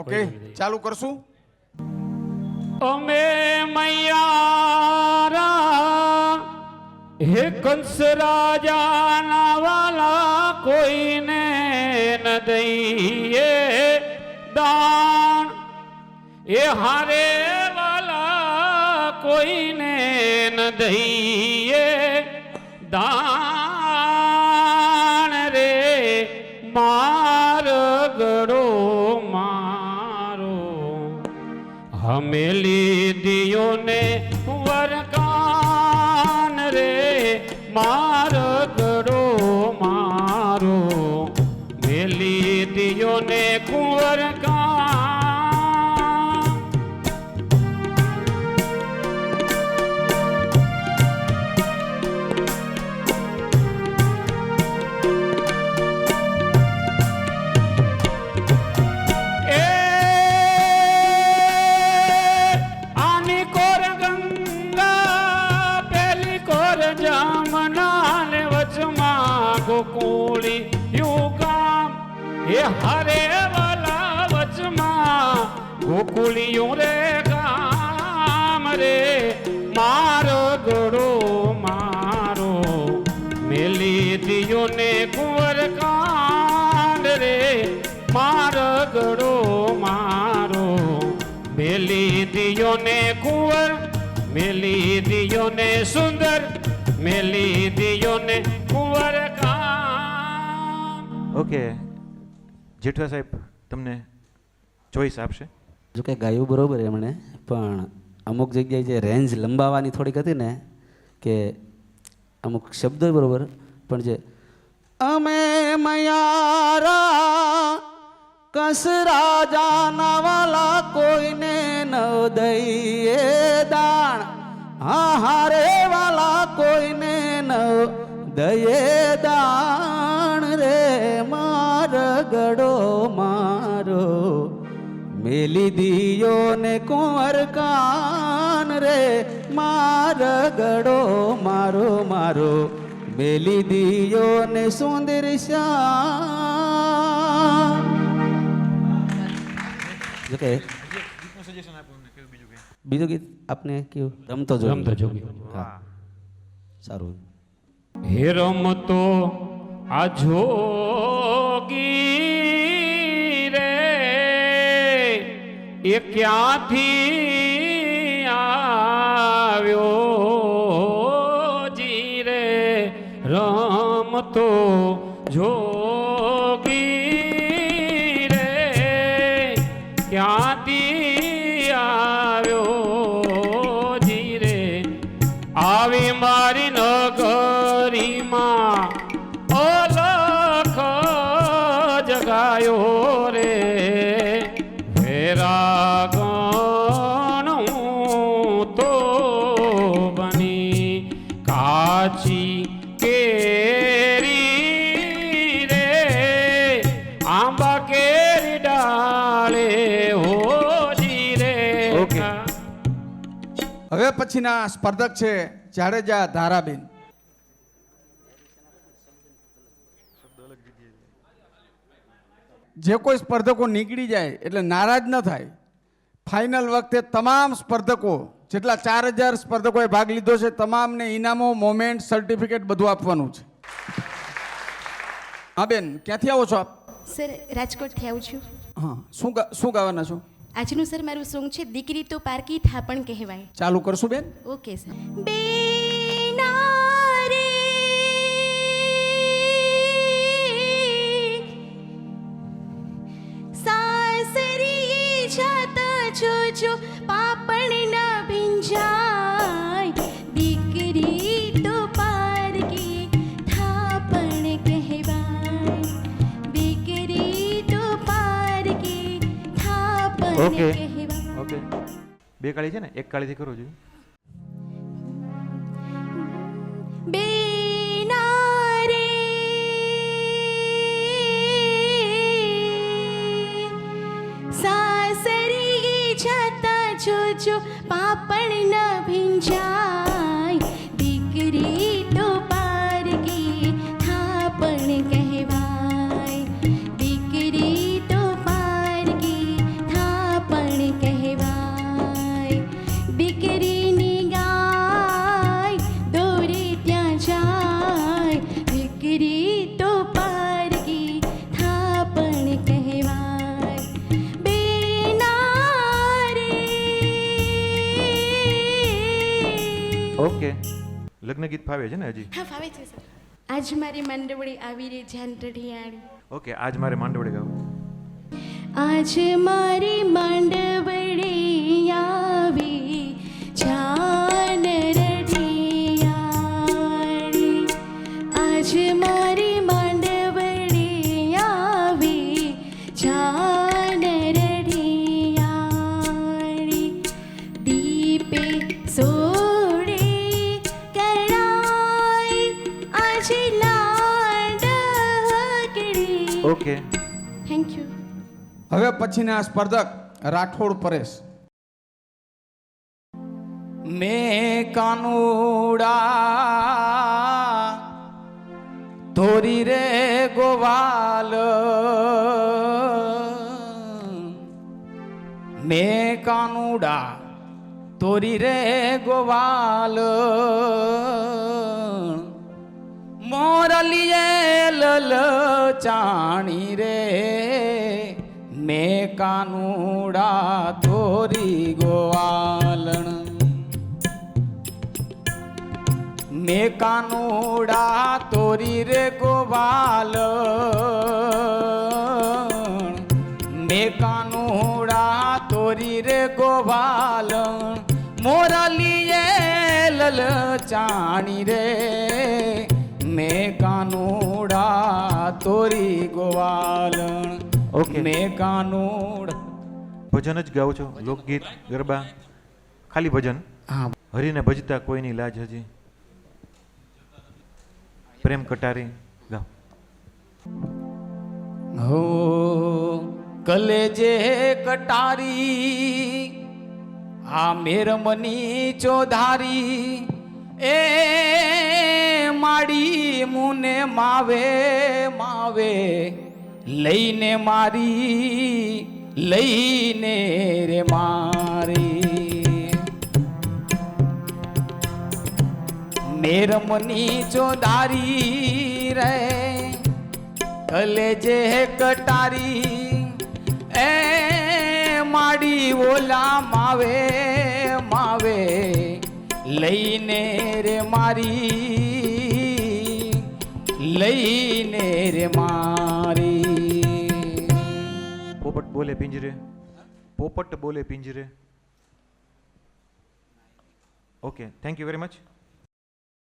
Okay ચાલુ કરશું. અમે મૈયારા હે કંસ રાજાના વાલા કોઈને ન દઈએ દાન એ હારે વાલા કોઈને ન દઈએ દાન રે માર ગડો મારો હમેલી દિયોને વરકાન રે માર ગડો મારો મેલી દિયોને કુંવર ગોકુળી યુગામ એ હરે વાલા વચમાં ગોકુળિયું રે ગામ રે મારો ગડો મારો મેલી દિયો ને કુંવર કાંડ રે મારો ગડો મારો મેલી દિયો ને કુંવર મેલી દિયો ને સુંદર મેલી દિયો ને કુંવર ઓકે જેઠવા સાહેબ તમને ચોઈસ આપશે. જો કે ગાયું બરોબર એમણે પણ અમુક જગ્યાએ જે રેન્જ લંબાવવાની થોડીક હતી ને કે અમુક શબ્દો બરોબર પણ જે અમે મયારા કસ રાજાના વાલા કોઈને ન દઈએ દાણ હારે વાલા કોઈને ન દયે દાણ રે માર ગડો મારો મેલી દિયો ને કુંવર કાન રે માર ગડો મારો મારો મેલી દિયો ને સુંદર શ્યામ. જો કે બીજું ગીત આપને કયું રમતો જોગી. હા સારું. હે રમતો આ જોગી રે એ ક્યાંથી આવ્યો જી રે રમતો જોગી રે ક્યાંથી આવ્યો જી રે આવી મારી નગરીમાં અલખ જગાયો રે વેરાગણ તો બની કાચી કેરી રે આંબા કેરી ડાળે હોજી રે. હવે પછીના સ્પર્ધક છે જાડેજા ધારાબેન. જે કોઈ સ્પર્ધકો નીકળી જાય એટલે નારાજ ન થાય. ફાઇનલ વખતે તમામ સ્પર્ધકો જેટલા 4000 સ્પર્ધકોએ ભાગ લીધો છે તમામને ઇનામો મોમેન્ટ સર્ટિફિકેટ બધું આપવાનું છે. હા બેન ક્યાંથી આવો છો આપ? સર રાજકોટથી આવું છું. હા શું ગાવાના છો? આજનું સર મારું સોંગ છે દીકરી તો પારકી થાપણ કહેવાય. ચાલુ કરશું બેન. Okay sir. જો પાપણ ના ભીંજાય દીકરી તો પારકી થાપણ કહેવાય દીકરી તો પારકી થાપણ કહેવાય. ઓકે બે કાળી છે ને એક કાળીથી કરો જોઈએ. જો પાપણ ન ભીંજાય દીકરી તો પારકી થાપણ કહેવાય દીકરી તો પારકી ઓકે. લગ્ન ગીત ફાવે છે ને હજી? હા ફાવે છે સર. આજ મારી માંડવડી આવી રે જાન રઢિયાળી. ઓકે, આજ મારે માંડવડે ગાવ. આજ મારી માંડવડી આવી જાન રઢિયાળી. આજ મારી માંડવડી આવી જાન રઢિયાળી. દીપે સોડે કરાઈ આજ લાડકડી. ઓકે. Thank you. હવે પછીના સ્પર્ધક રાઠોડ પરેશ. મેં કાનુડા ધોરી રે ગોવાલ, મેં કાનુડા ધોરી રે ગોવાલ, મોરલીએ લલચાણી રે, મેં કાનુડા ધોરી ગોવાલણ, મેં કાનુડા તોરી રે ગોવાલણ, મેં કાનુડા તોરી રે ગોવાલણ, મોરલીએ લલચાણી રે, મેં કાનુડા તોરી ગોવાલણ. ઓકે. મેં કાનુડા. ભજન જ ગાઓ છો? લોકગીત, ગરબા? ખાલી ભજન? હા. હરીને ભજતા કોઈની લાજ હજી? પ્રેમ કટારી ગાઓ. હો કલેજે કટારી આ મેરમની ચોધારી, એ માડી મુને માવે માવે, લઈને મારી લઈને રે મારી, મેરમની ચોધારી રે કલેજે કટારી, એ માડી ઓલા માવે માવે, લઈને રે મારી લઈને રે મારી. પોપટ બોલે પિંજરે, પોપટ બોલે પિંજરે. Okay, thank you very much.